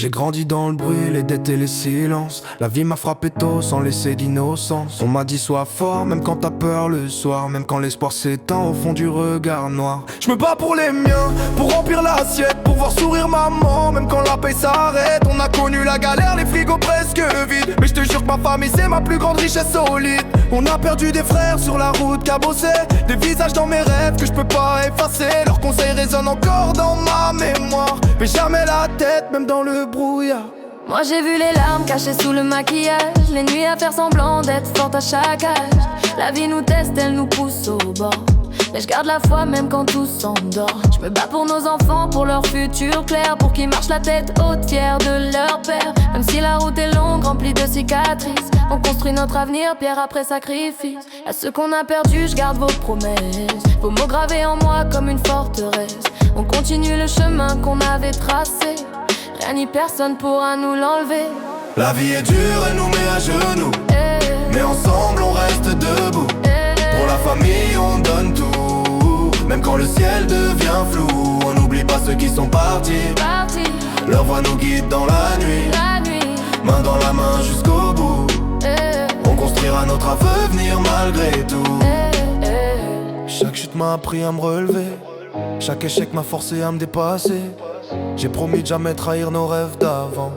J'ai grandi dans le bruit, les dettes et les silences. La vie m'a frappé tôt sans laisser d'innocence. On m'a dit sois fort même quand t'as peur le soir, même quand l'espoir s'éteint au fond du regard noir. Je me bats pour les miens, pour remplir l'assiette, pour voir sourire maman, même quand la paix s'arrête. On a connu la galère, les frigos presque vides, mais je te jure que ma famille c'est ma plus grande richesse solide. On a perdu des frères sur la route cabossée, des visages dans mes rêves que je peux pas effacer. Leurs conseils résonnent encore dans ma mémoire, mais jamais la tête, même dans le brouillard. Moi j'ai vu les larmes cachées sous le maquillage, les nuits à faire semblant d'être forte à chaque âge. La vie nous teste, elle nous pousse au bord, mais je garde la foi même quand tout s'endort. Je me bats pour nos enfants, pour leur futur clair, pour qu'ils marchent la tête haute, fiers de leur père. Même si la route est longue, remplie de cicatrices, on construit notre avenir pierre après sacrifice. À ceux qu'on a perdus, je garde vos promesses, vos mots gravés en moi comme une forteresse. On continue le chemin qu'on avait tracé, rien ni personne pourra nous l'enlever. La vie est dure, elle nous met à genoux, mais ensemble on reste debout. Pour la famille on donne tout, même quand le ciel devient flou. On n'oublie pas ceux qui sont partis, leur voix nous guide dans la nuit, main dans la main jusqu'au bout. On construira notre avenir malgré tout. Chaque chute m'a appris à me relever, chaque échec m'a forcé à me dépasser. J'ai promis de jamais trahir nos rêves d'avant,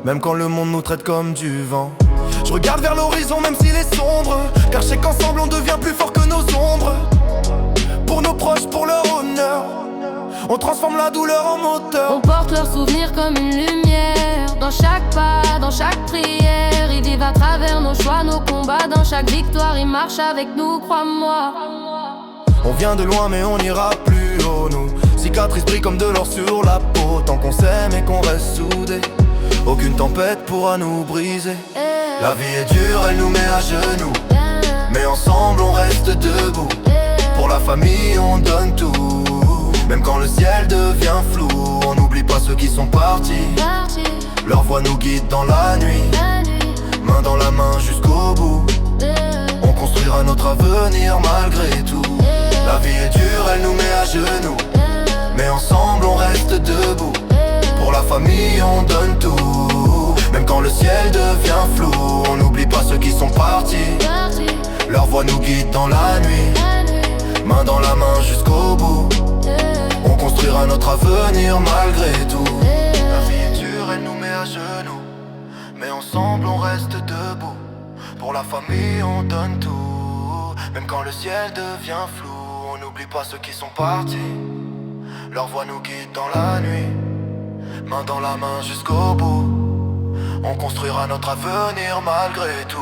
même quand le monde nous traite comme du vent. Je regarde vers l'horizon même s'il est sombre, car je sais qu'ensemble on devient plus fort que nos ombres. Pour nos proches, pour leur honneur, on transforme la douleur en moteur. On porte leurs souvenirs comme une lumière, dans chaque pas, dans chaque prière. Ils vivent à travers nos choix, nos combats. Dans chaque victoire, ils marchent avec nous, crois-moi. On vient de loin mais on ira plus haut, nous. Cicatrices brillent comme de l'or sur la peau. Tant qu'on s'aime et qu'on reste soudés, aucune tempête pourra nous briser. La vie est dure, elle nous met à genoux, mais ensemble on reste debout. Pour la famille on donne tout, même quand le ciel devient flou. On n'oublie pas ceux qui sont partis, leur voix nous guide dans la nuit, main dans la main jusqu'au bout. On construira notre avenir malgré tout. La vie est dure, elle nous met à genoux, mais ensemble on reste debout. Pour la famille on donne tout, même quand le ciel devient flou. On n'oublie pas ceux qui sont partis, leur voix nous guide dans la nuit, main dans la main jusqu'au bout. On construira notre avenir malgré tout. La vie est dure, elle nous met à genoux, mais ensemble on reste debout. Pour la famille on donne tout, même quand le ciel devient flou. On n'oublie pas ceux qui sont partis, leur voix nous guide dans la nuit, main dans la main jusqu'au bout. On construira notre avenir malgré tout.